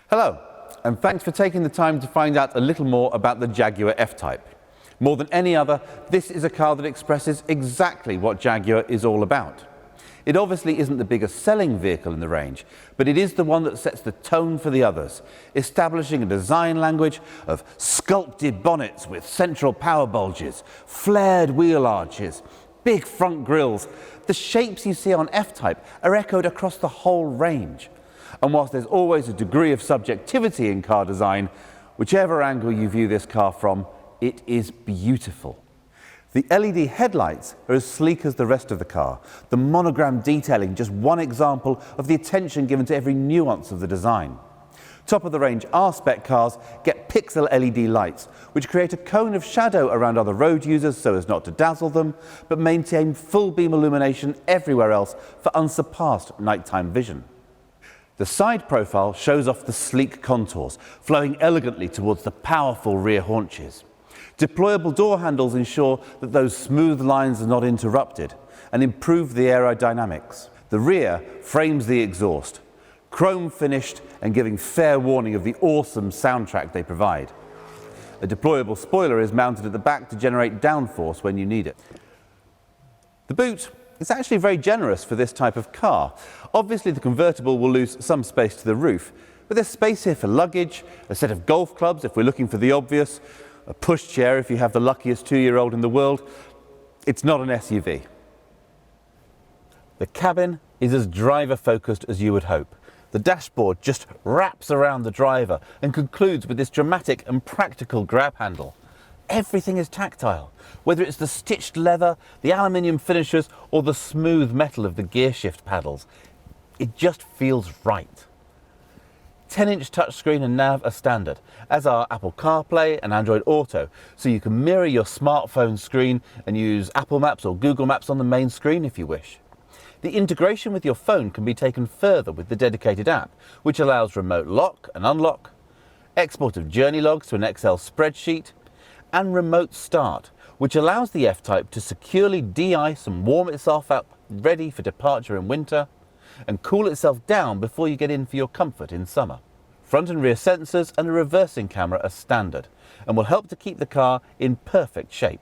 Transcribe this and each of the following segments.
Hello, and thanks for taking the time to find out a little more about the Jaguar F-Type. More than any other, this is a car that expresses exactly what Jaguar is all about. It obviously isn't the biggest selling vehicle in the range, but it is the one that sets the tone for the others, establishing a design language of sculpted bonnets with central power bulges, flared wheel arches, big front grilles. The shapes you see on F-Type are echoed across the whole range. And whilst there's always a degree of subjectivity in car design, whichever angle you view this car from, it is beautiful. The LED headlights are as sleek as the rest of the car, the monogram detailing just one example of the attention given to every nuance of the design. Top-of-the-range R-Spec cars get pixel LED lights, which create a cone of shadow around other road users so as not to dazzle them, but maintain full beam illumination everywhere else for unsurpassed nighttime vision. The side profile shows off the sleek contours, flowing elegantly towards the powerful rear haunches. Deployable door handles ensure that those smooth lines are not interrupted and improve the aerodynamics. The rear frames the exhaust, chrome finished and giving fair warning of the awesome soundtrack they provide. A deployable spoiler is mounted at the back to generate downforce when you need it. The boot is actually very generous for this type of car. Obviously the convertible will lose some space to the roof, but there's space here for luggage, a set of golf clubs if we're looking for the obvious, a pushchair if you have the luckiest 2-year-old in the world. It's not an SUV. The cabin is as driver-focused as you would hope. The dashboard just wraps around the driver and concludes with this dramatic and practical grab handle. Everything is tactile, whether it's the stitched leather, the aluminium finishers, or the smooth metal of the gear shift paddles. It just feels right. 10-inch touchscreen and nav are standard, as are Apple CarPlay and Android Auto, so you can mirror your smartphone screen and use Apple Maps or Google Maps on the main screen if you wish. The integration with your phone can be taken further with the dedicated app, which allows remote lock and unlock, export of journey logs to an Excel spreadsheet, and remote start, which allows the F-Type to securely de-ice and warm itself up ready for departure in winter, and cool itself down before you get in for your comfort in summer. Front and rear sensors and a reversing camera are standard and will help to keep the car in perfect shape.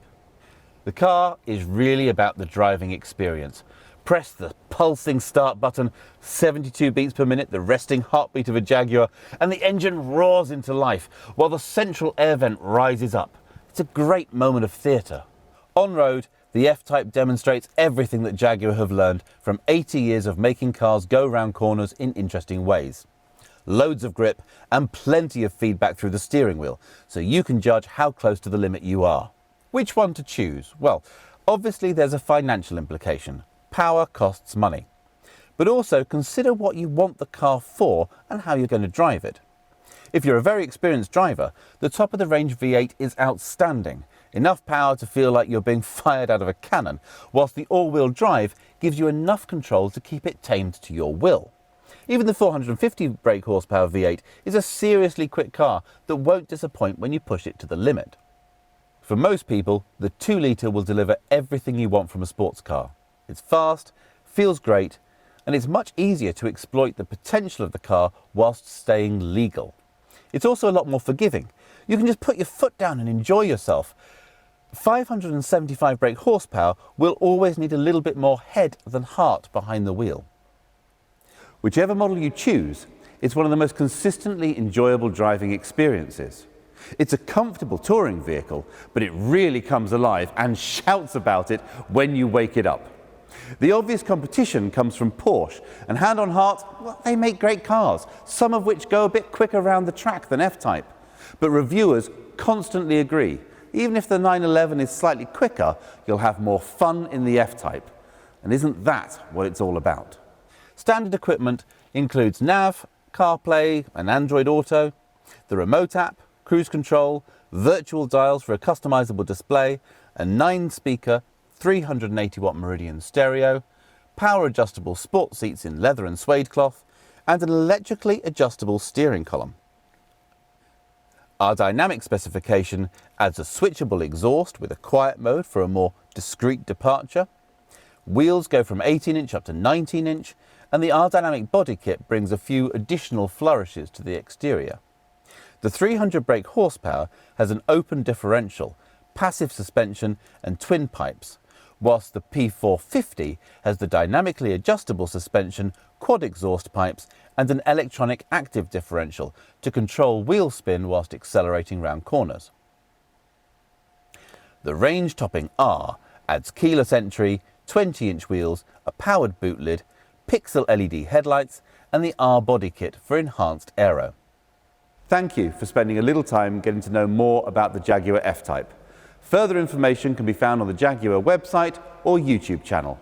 The car is really about the driving experience. Press the pulsing start button, 72 beats per minute, the resting heartbeat of a Jaguar, and the engine roars into life while the central air vent rises up. It's a great moment of theatre. On road, the F-Type demonstrates everything that Jaguar have learned from 80 years of making cars go round corners in interesting ways. Loads of grip and plenty of feedback through the steering wheel, so you can judge how close to the limit you are. Which one to choose? Well, obviously there's a financial implication. Power costs money. But also consider what you want the car for and how you're going to drive it. If you're a very experienced driver, the top-of-the-range V8 is outstanding. Enough power to feel like you're being fired out of a cannon, whilst the all-wheel drive gives you enough control to keep it tamed to your will. Even the 450 brake horsepower V8 is a seriously quick car that won't disappoint when you push it to the limit. For most people, the 2-litre will deliver everything you want from a sports car. It's fast, feels great, and it's much easier to exploit the potential of the car whilst staying legal. It's also a lot more forgiving. You can just put your foot down and enjoy yourself. 575 brake horsepower will always need a little bit more head than heart behind the wheel. Whichever model you choose, it's one of the most consistently enjoyable driving experiences. It's a comfortable touring vehicle, but it really comes alive and shouts about it when you wake it up. The obvious competition comes from Porsche, and hand on heart, well, they make great cars, some of which go a bit quicker around the track than F-Type. But reviewers constantly agree, even if the 911 is slightly quicker, you'll have more fun in the F-Type. And isn't that what it's all about? Standard equipment includes nav, CarPlay and Android Auto, the remote app, cruise control, virtual dials for a customizable display, a 9-speaker 380-watt Meridian stereo, power adjustable sport seats in leather and suede cloth, and an electrically adjustable steering column. Our dynamic specification adds a switchable exhaust with a quiet mode for a more discreet departure. Wheels go from 18-inch up to 19-inch, and the R-Dynamic body kit brings a few additional flourishes to the exterior. The 300 brake horsepower has an open differential, passive suspension and twin pipes, whilst the P450 has the dynamically adjustable suspension, quad exhaust pipes and an electronic active differential to control wheel spin whilst accelerating round corners. The range-topping R adds keyless entry, 20-inch wheels, a powered boot lid, pixel LED headlights and the R body kit for enhanced aero. Thank you for spending a little time getting to know more about the Jaguar F-Type. Further information can be found on the Jaguar website or YouTube channel.